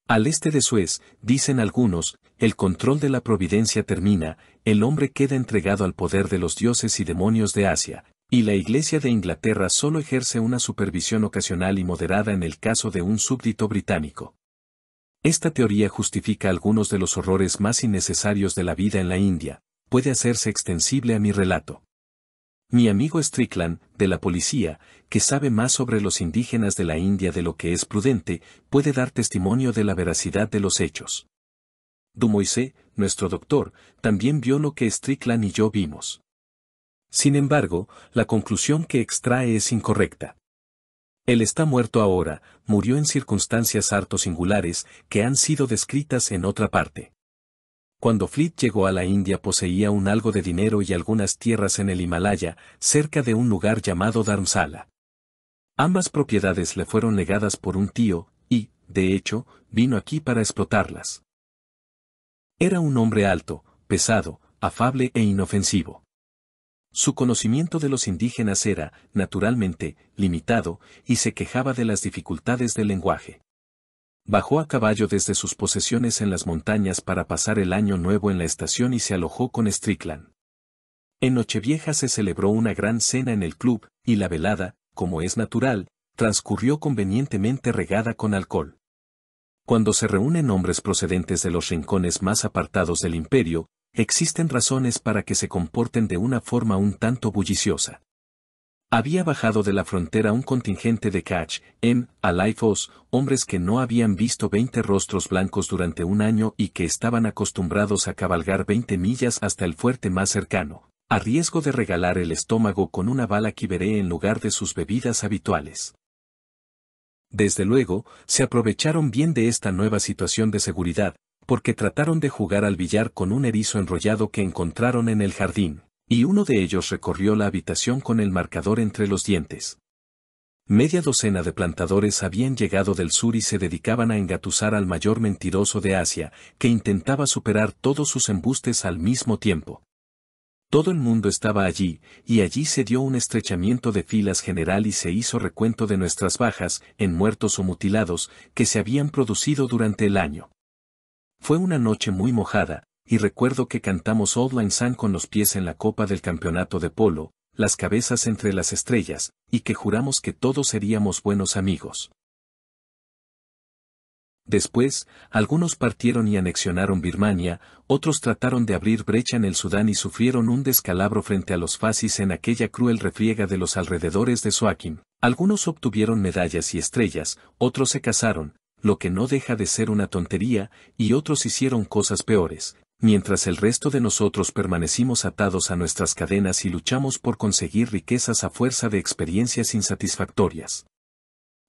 Al este de Suez, dicen algunos, el control de la providencia termina, el hombre queda entregado al poder de los dioses y demonios de Asia, y la Iglesia de Inglaterra solo ejerce una supervisión ocasional y moderada en el caso de un súbdito británico. Esta teoría justifica algunos de los horrores más innecesarios de la vida en la India, puede hacerse extensible a mi relato. Mi amigo Strickland, de la policía, que sabe más sobre los indígenas de la India de lo que es prudente, puede dar testimonio de la veracidad de los hechos. Dumoise, nuestro doctor, también vio lo que Strickland y yo vimos. Sin embargo, la conclusión que extrae es incorrecta. Él está muerto ahora, murió en circunstancias harto singulares, que han sido descritas en otra parte. Cuando Fleet llegó a la India poseía un algo de dinero y algunas tierras en el Himalaya, cerca de un lugar llamado Dharamsala. Ambas propiedades le fueron legadas por un tío, y, de hecho, vino aquí para explotarlas. Era un hombre alto, pesado, afable e inofensivo. Su conocimiento de los indígenas era, naturalmente, limitado, y se quejaba de las dificultades del lenguaje. Bajó a caballo desde sus posesiones en las montañas para pasar el año nuevo en la estación y se alojó con Strickland. En Nochevieja se celebró una gran cena en el club, y la velada, como es natural, transcurrió convenientemente regada con alcohol. Cuando se reúnen hombres procedentes de los rincones más apartados del imperio, existen razones para que se comporten de una forma un tanto bulliciosa. Había bajado de la frontera un contingente de Kach, Alaifos, hombres que no habían visto 20 rostros blancos durante un año y que estaban acostumbrados a cabalgar 20 millas hasta el fuerte más cercano, a riesgo de regalar el estómago con una bala quiberé en lugar de sus bebidas habituales. Desde luego, se aprovecharon bien de esta nueva situación de seguridad, porque trataron de jugar al billar con un erizo enrollado que encontraron en el jardín. Y uno de ellos recorrió la habitación con el marcador entre los dientes. Media docena de plantadores habían llegado del sur y se dedicaban a engatusar al mayor mentiroso de Asia, que intentaba superar todos sus embustes al mismo tiempo. Todo el mundo estaba allí, y allí se dio un estrechamiento de filas general y se hizo recuento de nuestras bajas, en muertos o mutilados, que se habían producido durante el año. Fue una noche muy mojada, y recuerdo que cantamos Auld Lang Syne con los pies en la copa del campeonato de polo, las cabezas entre las estrellas, y que juramos que todos seríamos buenos amigos. Después, algunos partieron y anexionaron Birmania, otros trataron de abrir brecha en el Sudán y sufrieron un descalabro frente a los fazis en aquella cruel refriega de los alrededores de Suakin. Algunos obtuvieron medallas y estrellas, otros se casaron, lo que no deja de ser una tontería, y otros hicieron cosas peores, mientras el resto de nosotros permanecimos atados a nuestras cadenas y luchamos por conseguir riquezas a fuerza de experiencias insatisfactorias.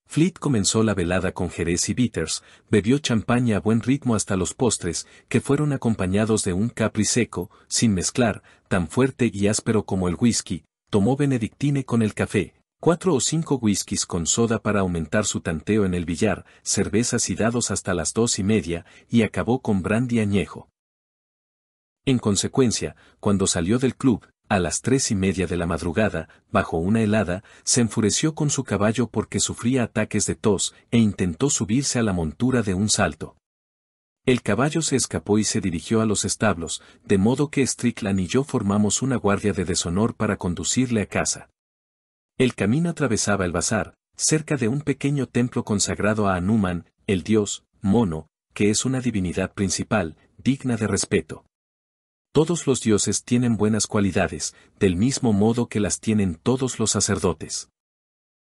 Fleet comenzó la velada con jerez y bitters, bebió champaña a buen ritmo hasta los postres, que fueron acompañados de un capri seco, sin mezclar, tan fuerte y áspero como el whisky, tomó benedictine con el café, 4 o 5 whiskies con soda para aumentar su tanteo en el billar, cervezas y dados hasta las 2:30, y acabó con brandy añejo. En consecuencia, cuando salió del club, a las 3:30 de la madrugada, bajo una helada, se enfureció con su caballo porque sufría ataques de tos, e intentó subirse a la montura de un salto. El caballo se escapó y se dirigió a los establos, de modo que Strickland y yo formamos una guardia de deshonor para conducirle a casa. El camino atravesaba el bazar, cerca de un pequeño templo consagrado a Hanuman, el dios, mono, que es una divinidad principal, digna de respeto. Todos los dioses tienen buenas cualidades, del mismo modo que las tienen todos los sacerdotes.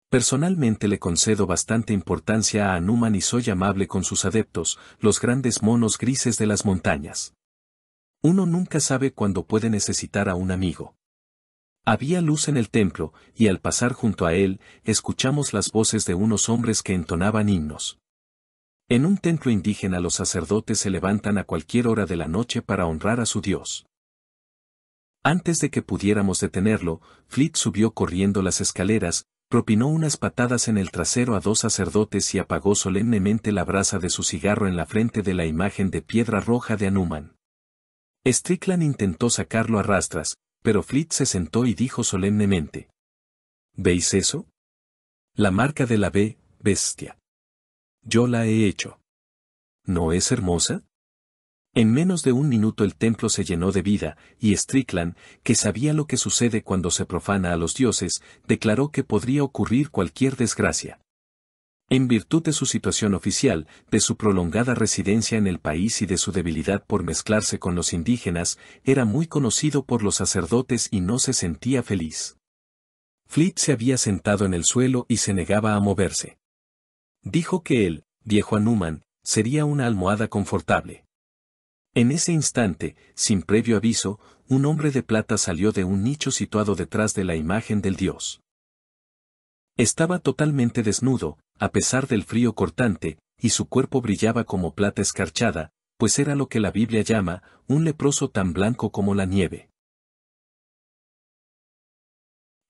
Personalmente le concedo bastante importancia a Hanuman y soy amable con sus adeptos, los grandes monos grises de las montañas. Uno nunca sabe cuándo puede necesitar a un amigo. Había luz en el templo, y al pasar junto a él, escuchamos las voces de unos hombres que entonaban himnos. En un templo indígena los sacerdotes se levantan a cualquier hora de la noche para honrar a su Dios. Antes de que pudiéramos detenerlo, Fleet subió corriendo las escaleras, propinó unas patadas en el trasero a 2 sacerdotes y apagó solemnemente la brasa de su cigarro en la frente de la imagen de piedra roja de Hanuman. Strickland intentó sacarlo a rastras, pero Fleet se sentó y dijo solemnemente: ¿Veis eso? La marca de la bestia. Yo la he hecho. ¿No es hermosa? En menos de un minuto el templo se llenó de vida, y Strickland, que sabía lo que sucede cuando se profana a los dioses, declaró que podría ocurrir cualquier desgracia. En virtud de su situación oficial, de su prolongada residencia en el país y de su debilidad por mezclarse con los indígenas, era muy conocido por los sacerdotes y no se sentía feliz. Fleet se había sentado en el suelo y se negaba a moverse. Dijo que él, viejo Hanuman, sería una almohada confortable. En ese instante, sin previo aviso, un hombre de plata salió de un nicho situado detrás de la imagen del dios. Estaba totalmente desnudo, a pesar del frío cortante, y su cuerpo brillaba como plata escarchada, pues era lo que la Biblia llama, un leproso tan blanco como la nieve.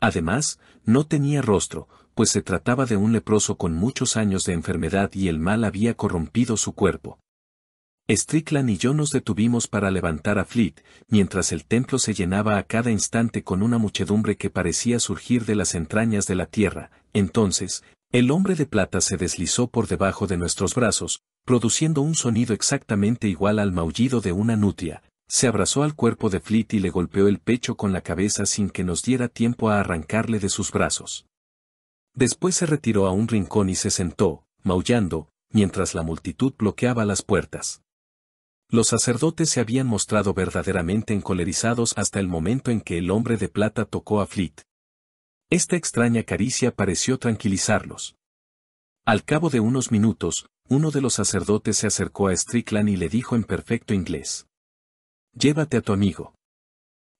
Además, no tenía rostro, pues se trataba de un leproso con muchos años de enfermedad y el mal había corrompido su cuerpo. Strickland y yo nos detuvimos para levantar a Fleet, mientras el templo se llenaba a cada instante con una muchedumbre que parecía surgir de las entrañas de la tierra. Entonces, el hombre de plata se deslizó por debajo de nuestros brazos, produciendo un sonido exactamente igual al maullido de una nutria. Se abrazó al cuerpo de Fleet y le golpeó el pecho con la cabeza sin que nos diera tiempo a arrancarle de sus brazos. Después se retiró a un rincón y se sentó, maullando, mientras la multitud bloqueaba las puertas. Los sacerdotes se habían mostrado verdaderamente encolerizados hasta el momento en que el hombre de plata tocó a Fleet. Esta extraña caricia pareció tranquilizarlos. Al cabo de unos minutos, uno de los sacerdotes se acercó a Strickland y le dijo en perfecto inglés: «Llévate a tu amigo.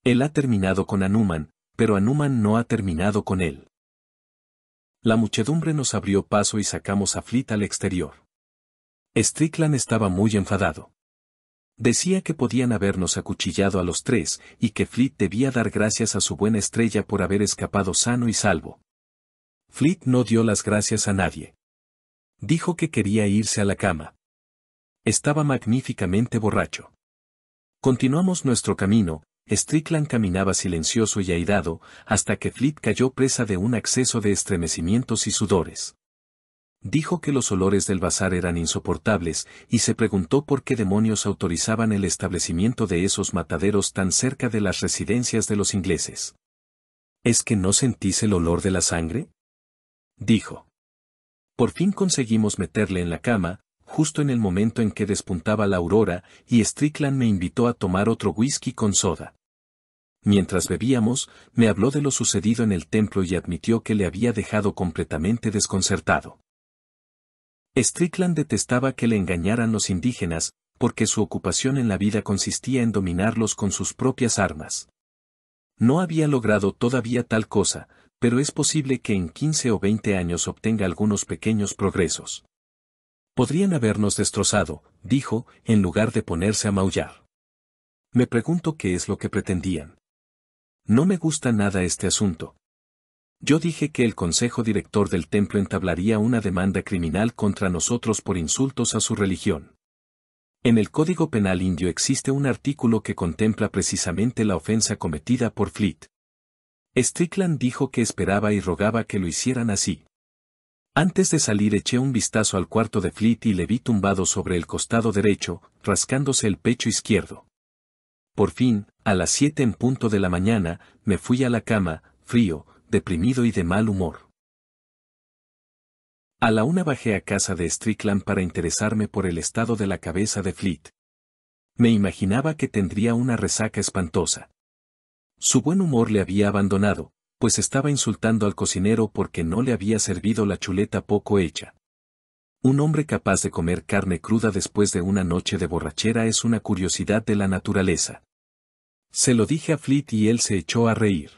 Él ha terminado con Hanuman, pero Hanuman no ha terminado con él». La muchedumbre nos abrió paso y sacamos a Fleet al exterior. Strickland estaba muy enfadado. Decía que podían habernos acuchillado a los tres, y que Fleet debía dar gracias a su buena estrella por haber escapado sano y salvo. Fleet no dio las gracias a nadie. Dijo que quería irse a la cama. Estaba magníficamente borracho. Continuamos nuestro camino. Strickland caminaba silencioso y airado, hasta que Fleet cayó presa de un acceso de estremecimientos y sudores. Dijo que los olores del bazar eran insoportables, y se preguntó por qué demonios autorizaban el establecimiento de esos mataderos tan cerca de las residencias de los ingleses. ¿Es que no sentís el olor de la sangre?, dijo. Por fin conseguimos meterle en la cama, justo en el momento en que despuntaba la aurora, y Strickland me invitó a tomar otro whisky con soda. Mientras bebíamos, me habló de lo sucedido en el templo y admitió que le había dejado completamente desconcertado. Strickland detestaba que le engañaran los indígenas, porque su ocupación en la vida consistía en dominarlos con sus propias armas. No había logrado todavía tal cosa, pero es posible que en 15 o 20 años obtenga algunos pequeños progresos. Podrían habernos destrozado, dijo, en lugar de ponerse a maullar. Me pregunto qué es lo que pretendían. No me gusta nada este asunto. Yo dije que el consejo director del templo entablaría una demanda criminal contra nosotros por insultos a su religión. En el Código Penal indio existe un artículo que contempla precisamente la ofensa cometida por Fleet. Strickland dijo que esperaba y rogaba que lo hicieran así. Antes de salir eché un vistazo al cuarto de Fleet y le vi tumbado sobre el costado derecho, rascándose el pecho izquierdo. Por fin, a las 7 en punto de la mañana, me fui a la cama, frío, deprimido y de mal humor. A la 1 bajé a casa de Strickland para interesarme por el estado de la cabeza de Fleet. Me imaginaba que tendría una resaca espantosa. Su buen humor le había abandonado, pues estaba insultando al cocinero porque no le había servido la chuleta poco hecha. Un hombre capaz de comer carne cruda después de una noche de borrachera es una curiosidad de la naturaleza. Se lo dije a Fleet y él se echó a reír.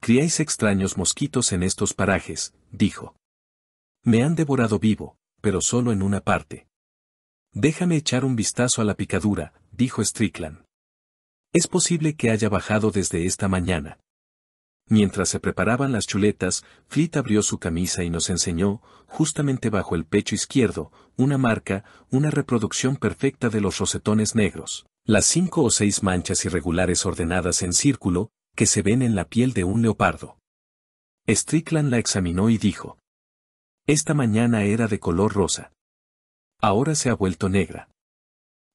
«Criáis extraños mosquitos en estos parajes», dijo. «Me han devorado vivo, pero solo en una parte». «Déjame echar un vistazo a la picadura», dijo Strickland. «Es posible que haya bajado desde esta mañana». Mientras se preparaban las chuletas, Fleet abrió su camisa y nos enseñó, justamente bajo el pecho izquierdo, una marca, una reproducción perfecta de los rosetones negros, las 5 o 6 manchas irregulares ordenadas en círculo, que se ven en la piel de un leopardo. Strickland la examinó y dijo: «Esta mañana era de color rosa». Ahora se ha vuelto negra.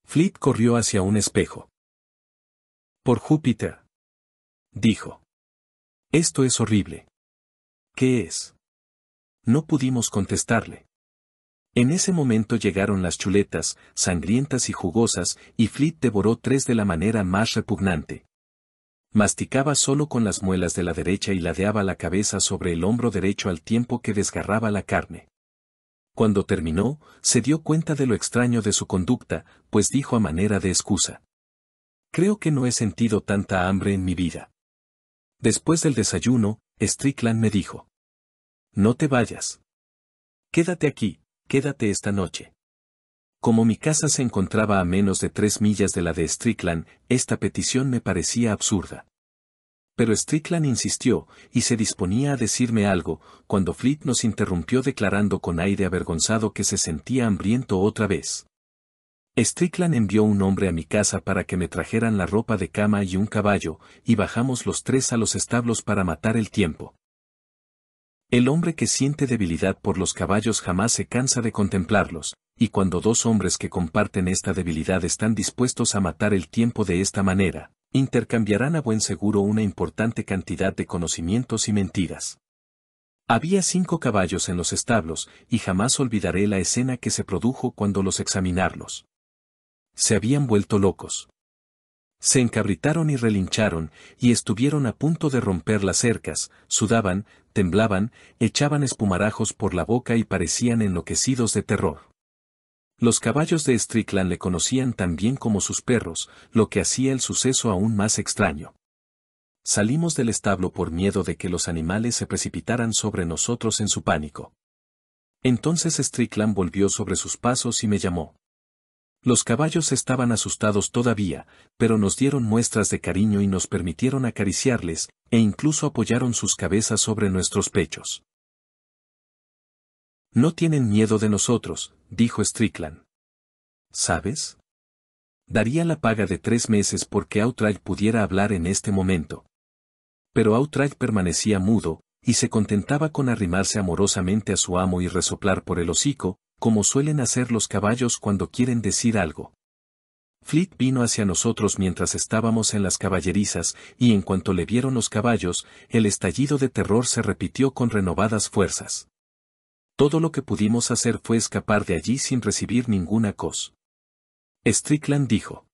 Fleet corrió hacia un espejo. Por Júpiter, dijo. Esto es horrible. ¿Qué es? No pudimos contestarle. En ese momento llegaron las chuletas, sangrientas y jugosas, y Fleet devoró 3 de la manera más repugnante. Masticaba solo con las muelas de la derecha y ladeaba la cabeza sobre el hombro derecho al tiempo que desgarraba la carne. Cuando terminó, se dio cuenta de lo extraño de su conducta, pues dijo a manera de excusa. Creo que no he sentido tanta hambre en mi vida. Después del desayuno, Strickland me dijo. No te vayas. Quédate aquí, quédate esta noche. Como mi casa se encontraba a menos de 3 millas de la de Strickland, esta petición me parecía absurda. Pero Strickland insistió, y se disponía a decirme algo, cuando Fleet nos interrumpió declarando con aire avergonzado que se sentía hambriento otra vez. Strickland envió un hombre a mi casa para que me trajeran la ropa de cama y un caballo, y bajamos los 3 a los establos para matar el tiempo. El hombre que siente debilidad por los caballos jamás se cansa de contemplarlos, y cuando 2 hombres que comparten esta debilidad están dispuestos a matar el tiempo de esta manera, intercambiarán a buen seguro una importante cantidad de conocimientos y mentiras. Había 5 caballos en los establos, y jamás olvidaré la escena que se produjo cuando los examinarlos. Se habían vuelto locos. Se encabritaron y relincharon, y estuvieron a punto de romper las cercas, sudaban, temblaban, echaban espumarajos por la boca y parecían enloquecidos de terror. Los caballos de Strickland le conocían tan bien como sus perros, lo que hacía el suceso aún más extraño. Salimos del establo por miedo de que los animales se precipitaran sobre nosotros en su pánico. Entonces Strickland volvió sobre sus pasos y me llamó. Los caballos estaban asustados todavía, pero nos dieron muestras de cariño y nos permitieron acariciarles, e incluso apoyaron sus cabezas sobre nuestros pechos. No tienen miedo de nosotros, dijo Strickland. ¿Sabes? Daría la paga de 3 meses porque Outright pudiera hablar en este momento. Pero Outright permanecía mudo, y se contentaba con arrimarse amorosamente a su amo y resoplar por el hocico, como suelen hacer los caballos cuando quieren decir algo. Fleet vino hacia nosotros mientras estábamos en las caballerizas, y en cuanto le vieron los caballos, el estallido de terror se repitió con renovadas fuerzas. Todo lo que pudimos hacer fue escapar de allí sin recibir ninguna cos. Strickland dijo.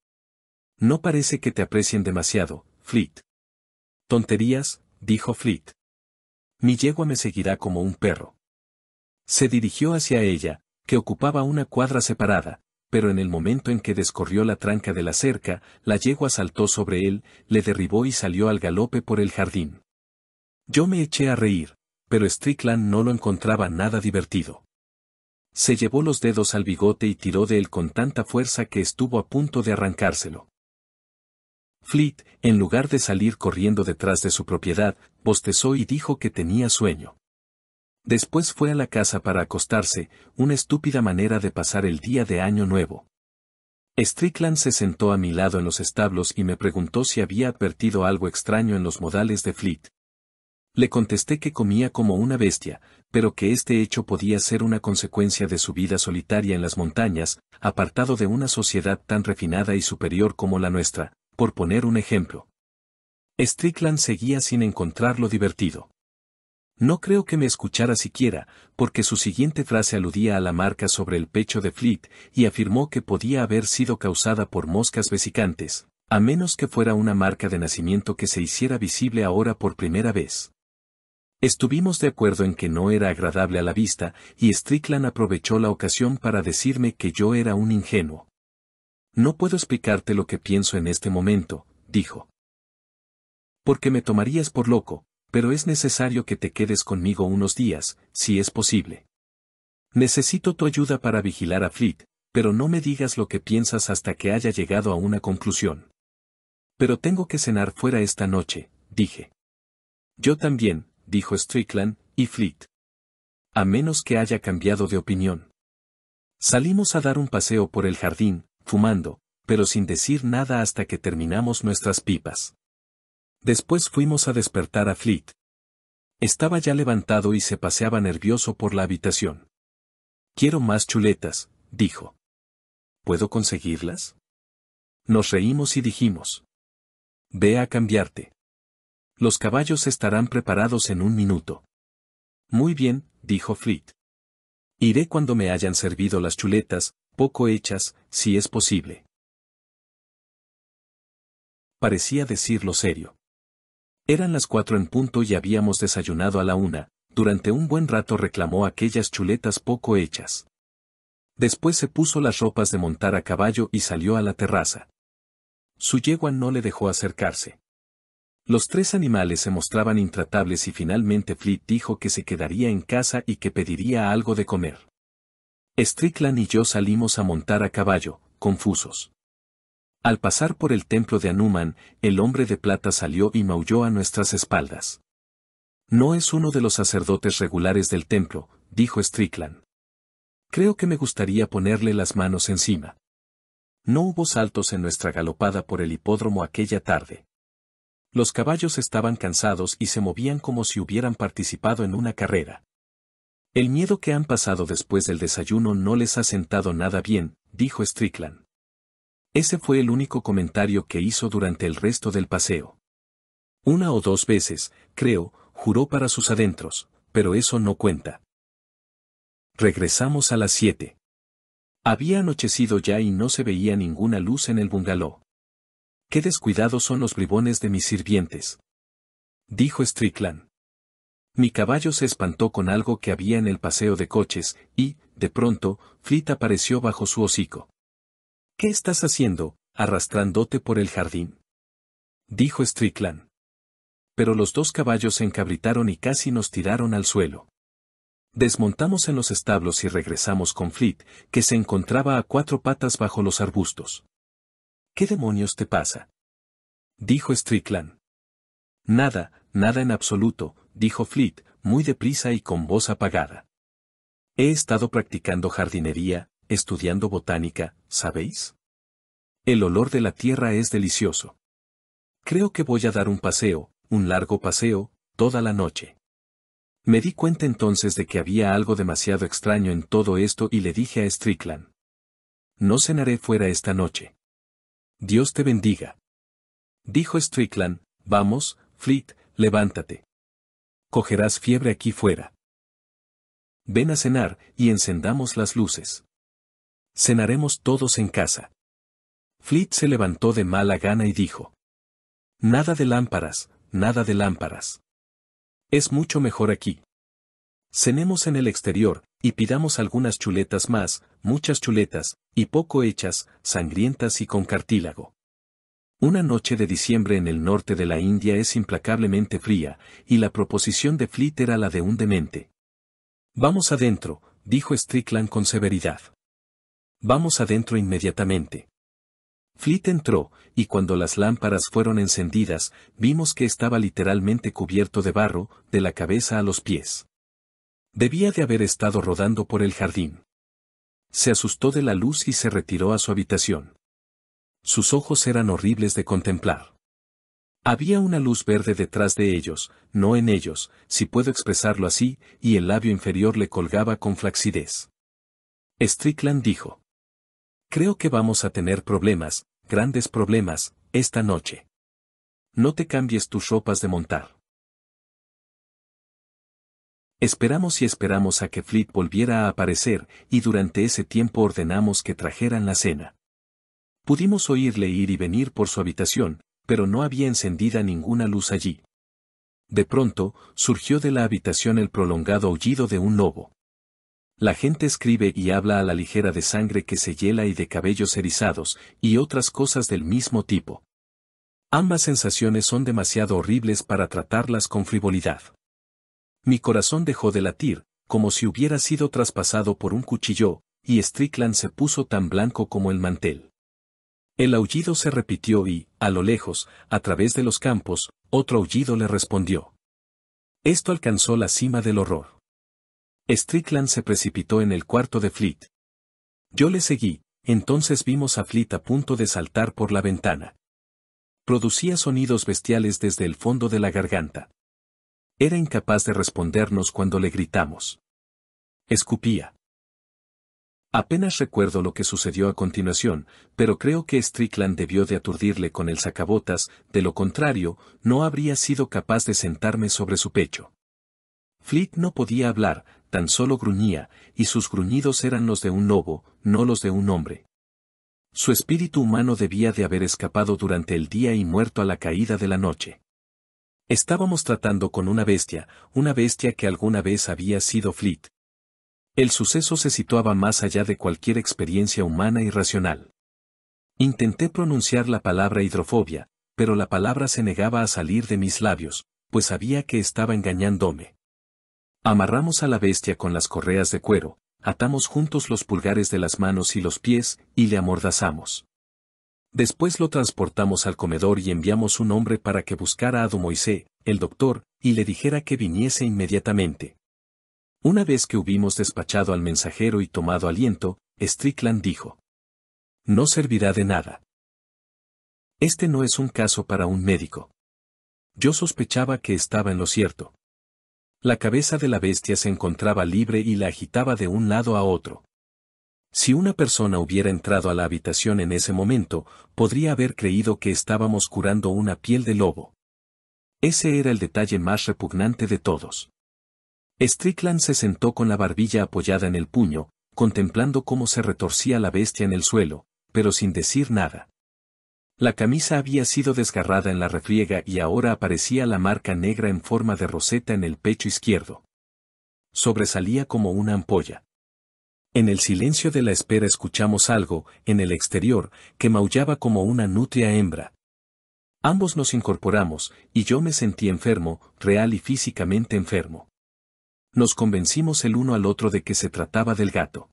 No parece que te aprecien demasiado, Fleet. Tonterías, dijo Fleet. Mi yegua me seguirá como un perro. Se dirigió hacia ella, que ocupaba una cuadra separada, pero en el momento en que descorrió la tranca de la cerca, la yegua saltó sobre él, le derribó y salió al galope por el jardín. Yo me eché a reír, pero Strickland no lo encontraba nada divertido. Se llevó los dedos al bigote y tiró de él con tanta fuerza que estuvo a punto de arrancárselo. Fleet, en lugar de salir corriendo detrás de su propiedad, bostezó y dijo que tenía sueño. Después fue a la casa para acostarse, una estúpida manera de pasar el día de Año Nuevo. Strickland se sentó a mi lado en los establos y me preguntó si había advertido algo extraño en los modales de Fleet. Le contesté que comía como una bestia, pero que este hecho podía ser una consecuencia de su vida solitaria en las montañas, apartado de una sociedad tan refinada y superior como la nuestra, por poner un ejemplo. Strickland seguía sin encontrarlo divertido. No creo que me escuchara siquiera, porque su siguiente frase aludía a la marca sobre el pecho de Fleet, y afirmó que podía haber sido causada por moscas vesicantes, a menos que fuera una marca de nacimiento que se hiciera visible ahora por primera vez. Estuvimos de acuerdo en que no era agradable a la vista, y Strickland aprovechó la ocasión para decirme que yo era un ingenuo. No puedo explicarte lo que pienso en este momento, dijo. Porque me tomarías por loco, pero es necesario que te quedes conmigo unos días, si es posible. Necesito tu ayuda para vigilar a Fleet, pero no me digas lo que piensas hasta que haya llegado a una conclusión. Pero tengo que cenar fuera esta noche, dije. Yo también, dijo Strickland, y Fleet. A menos que haya cambiado de opinión. Salimos a dar un paseo por el jardín, fumando, pero sin decir nada hasta que terminamos nuestras pipas. Después fuimos a despertar a Fleet. Estaba ya levantado y se paseaba nervioso por la habitación. Quiero más chuletas, dijo. ¿Puedo conseguirlas? Nos reímos y dijimos. Ve a cambiarte. Los caballos estarán preparados en 1 minuto. Muy bien, dijo Fleet. Iré cuando me hayan servido las chuletas, poco hechas, si es posible. Parecía decirlo serio. Eran las 4 en punto y habíamos desayunado a la 1. Durante un buen rato reclamó aquellas chuletas poco hechas. Después se puso las ropas de montar a caballo y salió a la terraza. Su yegua no le dejó acercarse. Los 3 animales se mostraban intratables y finalmente Fleet dijo que se quedaría en casa y que pediría algo de comer. Strickland y yo salimos a montar a caballo, confusos. Al pasar por el templo de Hanuman, el hombre de plata salió y maulló a nuestras espaldas. No es uno de los sacerdotes regulares del templo, dijo Strickland. Creo que me gustaría ponerle las manos encima. No hubo saltos en nuestra galopada por el hipódromo aquella tarde. Los caballos estaban cansados y se movían como si hubieran participado en una carrera. El miedo que han pasado después del desayuno no les ha sentado nada bien, dijo Strickland. Ese fue el único comentario que hizo durante el resto del paseo. 1 o 2 veces, creo, juró para sus adentros, pero eso no cuenta. Regresamos a las 7. Había anochecido ya y no se veía ninguna luz en el bungalow. «Qué descuidados son los bribones de mis sirvientes», dijo Strickland. Mi caballo se espantó con algo que había en el paseo de coches, y, de pronto, Fleet apareció bajo su hocico. «¿Qué estás haciendo, arrastrándote por el jardín?», dijo Strickland. Pero los 2 caballos se encabritaron y casi nos tiraron al suelo. Desmontamos en los establos y regresamos con Fleet, que se encontraba a 4 patas bajo los arbustos. «¿Qué demonios te pasa?», dijo Strickland. «Nada, nada en absoluto», dijo Fleet, muy deprisa y con voz apagada. «He estado practicando jardinería, estudiando botánica, ¿sabéis? El olor de la tierra es delicioso. Creo que voy a dar un paseo, un largo paseo, toda la noche». Me di cuenta entonces de que había algo demasiado extraño en todo esto y le dije a Strickland. «No cenaré fuera esta noche». «Dios te bendiga», dijo Strickland. «Vamos, Fleet, levántate. Cogerás fiebre aquí fuera. Ven a cenar, y encendamos las luces. Cenaremos todos en casa». Fleet se levantó de mala gana y dijo. «Nada de lámparas, nada de lámparas. Es mucho mejor aquí. Cenemos en el exterior, y pidamos algunas chuletas más, muchas chuletas, y poco hechas, sangrientas y con cartílago». Una noche de diciembre en el norte de la India es implacablemente fría, y la proposición de Fleet era la de un demente. «Vamos adentro», dijo Strickland con severidad. «Vamos adentro inmediatamente». Fleet entró, y cuando las lámparas fueron encendidas, vimos que estaba literalmente cubierto de barro, de la cabeza a los pies. Debía de haber estado rodando por el jardín. Se asustó de la luz y se retiró a su habitación. Sus ojos eran horribles de contemplar. Había una luz verde detrás de ellos, no en ellos, si puedo expresarlo así, y el labio inferior le colgaba con flacidez. Strickland dijo. «Creo que vamos a tener problemas, grandes problemas, esta noche. No te cambies tus ropas de montar». Esperamos y esperamos a que Fleet volviera a aparecer, y durante ese tiempo ordenamos que trajeran la cena. Pudimos oírle ir y venir por su habitación, pero no había encendida ninguna luz allí. De pronto, surgió de la habitación el prolongado aullido de un lobo. La gente escribe y habla a la ligera de sangre que se hiela y de cabellos erizados, y otras cosas del mismo tipo. Ambas sensaciones son demasiado horribles para tratarlas con frivolidad. Mi corazón dejó de latir, como si hubiera sido traspasado por un cuchillo, y Strickland se puso tan blanco como el mantel. El aullido se repitió y, a lo lejos, a través de los campos, otro aullido le respondió. Esto alcanzó la cima del horror. Strickland se precipitó en el cuarto de Fleet. Yo le seguí, entonces vimos a Fleet a punto de saltar por la ventana. Producía sonidos bestiales desde el fondo de la garganta. Era incapaz de respondernos cuando le gritamos. Escupía. Apenas recuerdo lo que sucedió a continuación, pero creo que Strickland debió de aturdirle con el sacabotas, de lo contrario, no habría sido capaz de sentarme sobre su pecho. Fleet no podía hablar, tan solo gruñía, y sus gruñidos eran los de un lobo, no los de un hombre. Su espíritu humano debía de haber escapado durante el día y muerto a la caída de la noche. Estábamos tratando con una bestia que alguna vez había sido Fleet. El suceso se situaba más allá de cualquier experiencia humana y racional. Intenté pronunciar la palabra hidrofobia, pero la palabra se negaba a salir de mis labios, pues sabía que estaba engañándome. Amarramos a la bestia con las correas de cuero, atamos juntos los pulgares de las manos y los pies, y le amordazamos. Después lo transportamos al comedor y enviamos un hombre para que buscara a Dumoisé, el doctor, y le dijera que viniese inmediatamente. Una vez que hubimos despachado al mensajero y tomado aliento, Strickland dijo: «No servirá de nada. Este no es un caso para un médico». Yo sospechaba que estaba en lo cierto. La cabeza de la bestia se encontraba libre y la agitaba de un lado a otro. Si una persona hubiera entrado a la habitación en ese momento, podría haber creído que estábamos curando una piel de lobo. Ese era el detalle más repugnante de todos. Strickland se sentó con la barbilla apoyada en el puño, contemplando cómo se retorcía la bestia en el suelo, pero sin decir nada. La camisa había sido desgarrada en la refriega y ahora aparecía la marca negra en forma de roseta en el pecho izquierdo. Sobresalía como una ampolla. En el silencio de la espera escuchamos algo, en el exterior, que maullaba como una nutria hembra. Ambos nos incorporamos, y yo me sentí enfermo, real y físicamente enfermo. Nos convencimos el uno al otro de que se trataba del gato.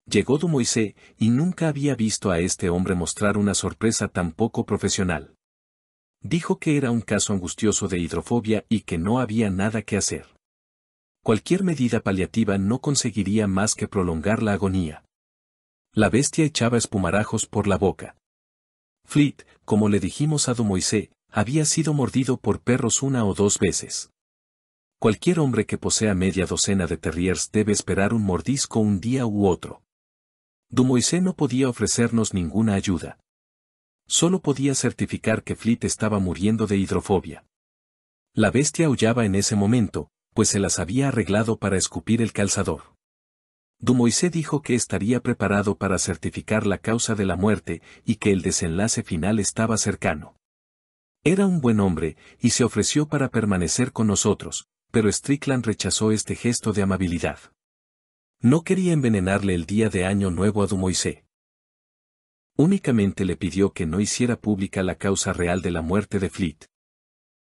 Llegó Dumoisé, y nunca había visto a este hombre mostrar una sorpresa tan poco profesional. Dijo que era un caso angustioso de hidrofobia y que no había nada que hacer. Cualquier medida paliativa no conseguiría más que prolongar la agonía. La bestia echaba espumarajos por la boca. Fleet, como le dijimos a Dumoisé, había sido mordido por perros una o dos veces. Cualquier hombre que posea media docena de terriers debe esperar un mordisco un día u otro. Dumoisé no podía ofrecernos ninguna ayuda. Solo podía certificar que Fleet estaba muriendo de hidrofobia. La bestia aullaba en ese momento, pues se las había arreglado para escupir el calzador. Dumoisé dijo que estaría preparado para certificar la causa de la muerte y que el desenlace final estaba cercano. Era un buen hombre, y se ofreció para permanecer con nosotros, pero Strickland rechazó este gesto de amabilidad. No quería envenenarle el día de Año Nuevo a Dumoisé. Únicamente le pidió que no hiciera pública la causa real de la muerte de Fleet.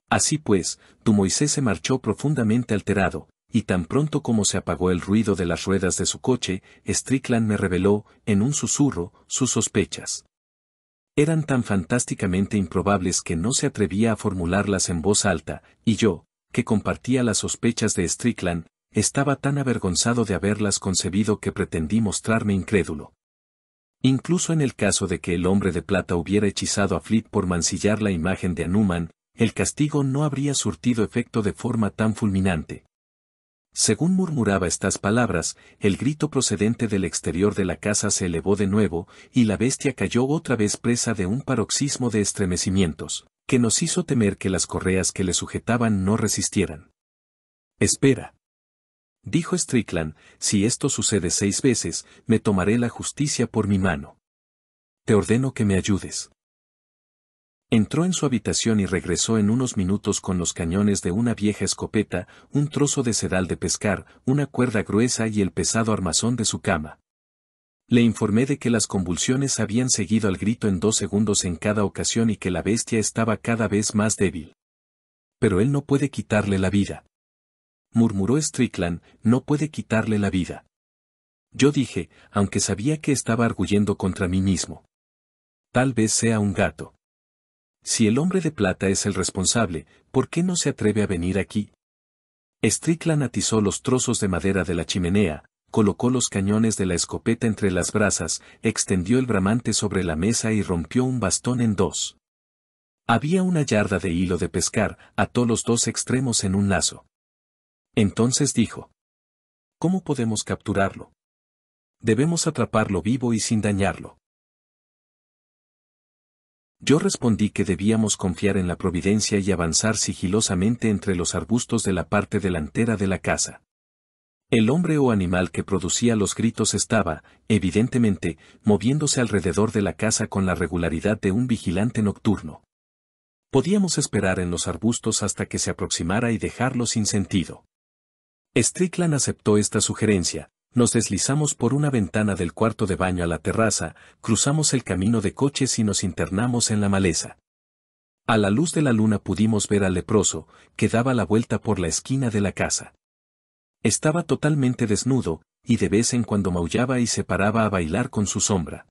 Así pues, Dumoisé se marchó profundamente alterado, y tan pronto como se apagó el ruido de las ruedas de su coche, Strickland me reveló, en un susurro, sus sospechas. Eran tan fantásticamente improbables que no se atrevía a formularlas en voz alta, y yo, que compartía las sospechas de Strickland, estaba tan avergonzado de haberlas concebido que pretendí mostrarme incrédulo. Incluso en el caso de que el hombre de plata hubiera hechizado a Fleet por mancillar la imagen de Hanuman, el castigo no habría surtido efecto de forma tan fulminante. Según murmuraba estas palabras, el grito procedente del exterior de la casa se elevó de nuevo, y la bestia cayó otra vez presa de un paroxismo de estremecimientos, que nos hizo temer que las correas que le sujetaban no resistieran. «Espera», dijo Strickland, «si esto sucede 6 veces, me tomaré la justicia por mi mano. Te ordeno que me ayudes». Entró en su habitación y regresó en unos minutos con los cañones de una vieja escopeta, un trozo de sedal de pescar, una cuerda gruesa y el pesado armazón de su cama. Le informé de que las convulsiones habían seguido al grito en 2 segundos en cada ocasión y que la bestia estaba cada vez más débil. «Pero él no puede quitarle la vida», murmuró Strickland, «no puede quitarle la vida». Yo dije, aunque sabía que estaba arguyendo contra mí mismo. «Tal vez sea un gato. Si el hombre de plata es el responsable, ¿por qué no se atreve a venir aquí?». Strickland atizó los trozos de madera de la chimenea, colocó los cañones de la escopeta entre las brasas, extendió el bramante sobre la mesa y rompió un bastón en 2. Había una yarda de hilo de pescar, ató los 2 extremos en un lazo. Entonces dijo: ¿Cómo podemos capturarlo? Debemos atraparlo vivo y sin dañarlo. Yo respondí que debíamos confiar en la providencia y avanzar sigilosamente entre los arbustos de la parte delantera de la casa. El hombre o animal que producía los gritos estaba, evidentemente, moviéndose alrededor de la casa con la regularidad de un vigilante nocturno. Podíamos esperar en los arbustos hasta que se aproximara y dejarlo sin sentido. Strickland aceptó esta sugerencia. Nos deslizamos por una ventana del cuarto de baño a la terraza, cruzamos el camino de coches y nos internamos en la maleza. A la luz de la luna pudimos ver al leproso, que daba la vuelta por la esquina de la casa. Estaba totalmente desnudo, y de vez en cuando maullaba y se paraba a bailar con su sombra.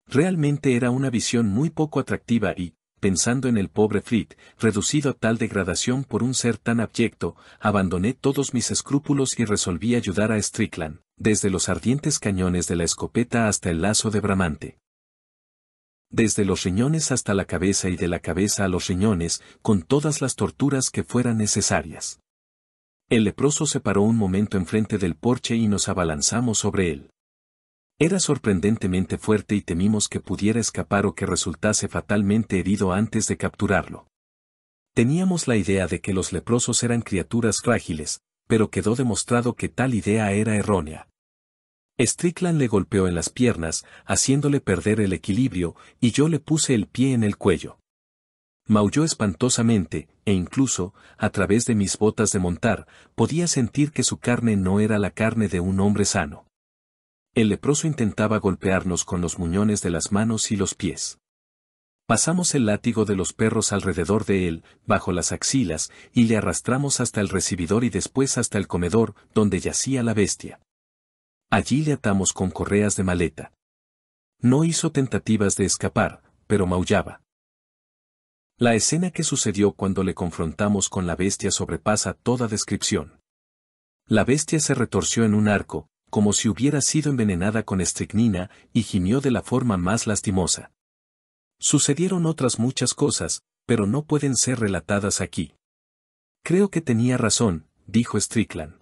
Realmente era una visión muy poco atractiva y, pensando en el pobre Fleet, reducido a tal degradación por un ser tan abyecto, abandoné todos mis escrúpulos y resolví ayudar a Strickland, desde los ardientes cañones de la escopeta hasta el lazo de bramante. Desde los riñones hasta la cabeza y de la cabeza a los riñones, con todas las torturas que fueran necesarias. El leproso se paró un momento enfrente del porche y nos abalanzamos sobre él. Era sorprendentemente fuerte y temimos que pudiera escapar o que resultase fatalmente herido antes de capturarlo. Teníamos la idea de que los leprosos eran criaturas frágiles, pero quedó demostrado que tal idea era errónea. Strickland le golpeó en las piernas, haciéndole perder el equilibrio, y yo le puse el pie en el cuello. Maulló espantosamente, e incluso, a través de mis botas de montar, podía sentir que su carne no era la carne de un hombre sano. El leproso intentaba golpearnos con los muñones de las manos y los pies. Pasamos el látigo de los perros alrededor de él, bajo las axilas, y le arrastramos hasta el recibidor y después hasta el comedor, donde yacía la bestia. Allí le atamos con correas de maleta. No hizo tentativas de escapar, pero maullaba. La escena que sucedió cuando le confrontamos con la bestia sobrepasa toda descripción. La bestia se retorció en un arco, como si hubiera sido envenenada con estricnina, y gimió de la forma más lastimosa. Sucedieron otras muchas cosas, pero no pueden ser relatadas aquí. Creo que tenía razón, dijo Strickland.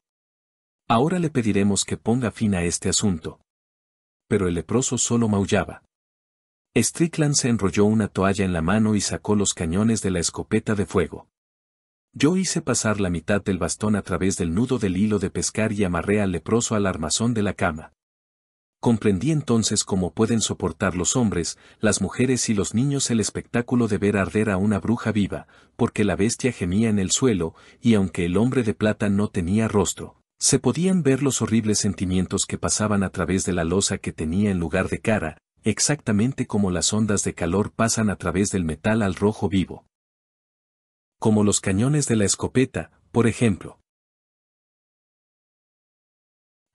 Ahora le pediremos que ponga fin a este asunto. Pero el leproso solo maullaba. Strickland se enrolló una toalla en la mano y sacó los cañones de la escopeta de fuego. Yo hice pasar la mitad del bastón a través del nudo del hilo de pescar y amarré al leproso al armazón de la cama. Comprendí entonces cómo pueden soportar los hombres, las mujeres y los niños el espectáculo de ver arder a una bruja viva, porque la bestia gemía en el suelo, y aunque el hombre de plata no tenía rostro, se podían ver los horribles sentimientos que pasaban a través de la losa que tenía en lugar de cara, exactamente como las ondas de calor pasan a través del metal al rojo vivo. Como los cañones de la escopeta, por ejemplo.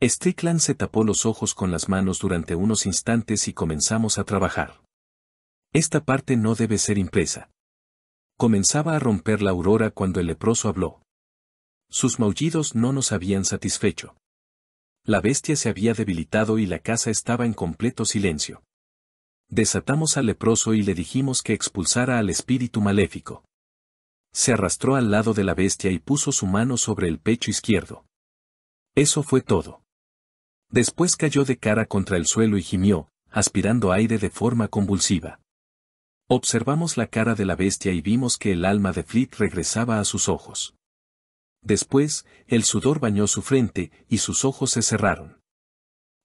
Strickland se tapó los ojos con las manos durante unos instantes y comenzamos a trabajar. Esta parte no debe ser impresa. Comenzaba a romper la aurora cuando el leproso habló. Sus maullidos no nos habían satisfecho. La bestia se había debilitado y la casa estaba en completo silencio. Desatamos al leproso y le dijimos que expulsara al espíritu maléfico. Se arrastró al lado de la bestia y puso su mano sobre el pecho izquierdo. Eso fue todo. Después cayó de cara contra el suelo y gimió, aspirando aire de forma convulsiva. Observamos la cara de la bestia y vimos que el alma de Fleet regresaba a sus ojos. Después, el sudor bañó su frente y sus ojos se cerraron.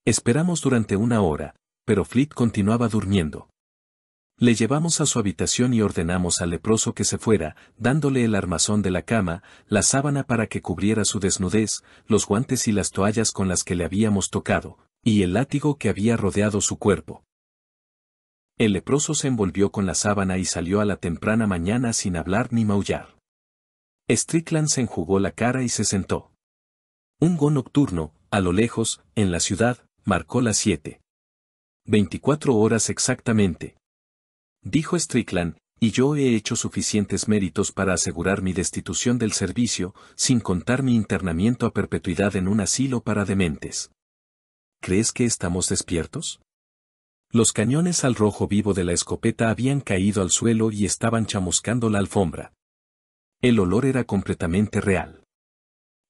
Esperamos durante una hora, pero Fleet continuaba durmiendo. Le llevamos a su habitación y ordenamos al leproso que se fuera, dándole el armazón de la cama, la sábana para que cubriera su desnudez, los guantes y las toallas con las que le habíamos tocado, y el látigo que había rodeado su cuerpo. El leproso se envolvió con la sábana y salió a la temprana mañana sin hablar ni maullar. Strickland se enjugó la cara y se sentó. Un go nocturno, a lo lejos, en la ciudad, marcó las 7:24 horas exactamente. Dijo Strickland, y yo he hecho suficientes méritos para asegurar mi destitución del servicio, sin contar mi internamiento a perpetuidad en un asilo para dementes. ¿Crees que estamos despiertos? Los cañones al rojo vivo de la escopeta habían caído al suelo y estaban chamuscando la alfombra. El olor era completamente real.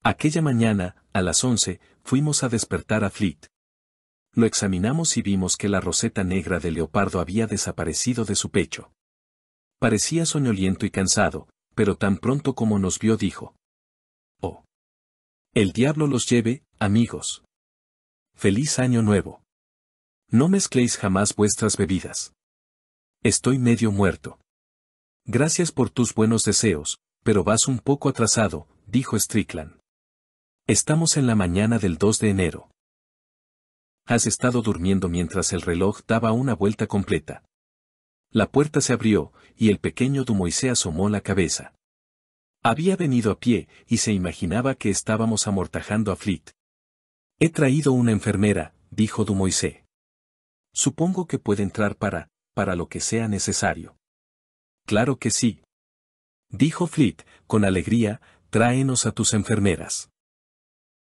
Aquella mañana, a las 11, fuimos a despertar a Fleet. Lo examinamos y vimos que la roseta negra de leopardo había desaparecido de su pecho. Parecía soñoliento y cansado, pero tan pronto como nos vio dijo: «Oh. El diablo los lleve, amigos. Feliz año nuevo. No mezcléis jamás vuestras bebidas. Estoy medio muerto». «Gracias por tus buenos deseos, pero vas un poco atrasado», dijo Strickland. «Estamos en la mañana del 2 de enero. Has estado durmiendo mientras el reloj daba una vuelta completa». La puerta se abrió, y el pequeño Dumoisé asomó la cabeza. Había venido a pie, y se imaginaba que estábamos amortajando a Fleet. «He traído una enfermera», dijo Dumoisé. «Supongo que puede entrar para lo que sea necesario». «Claro que sí», dijo Fleet, con alegría. «Tráenos a tus enfermeras».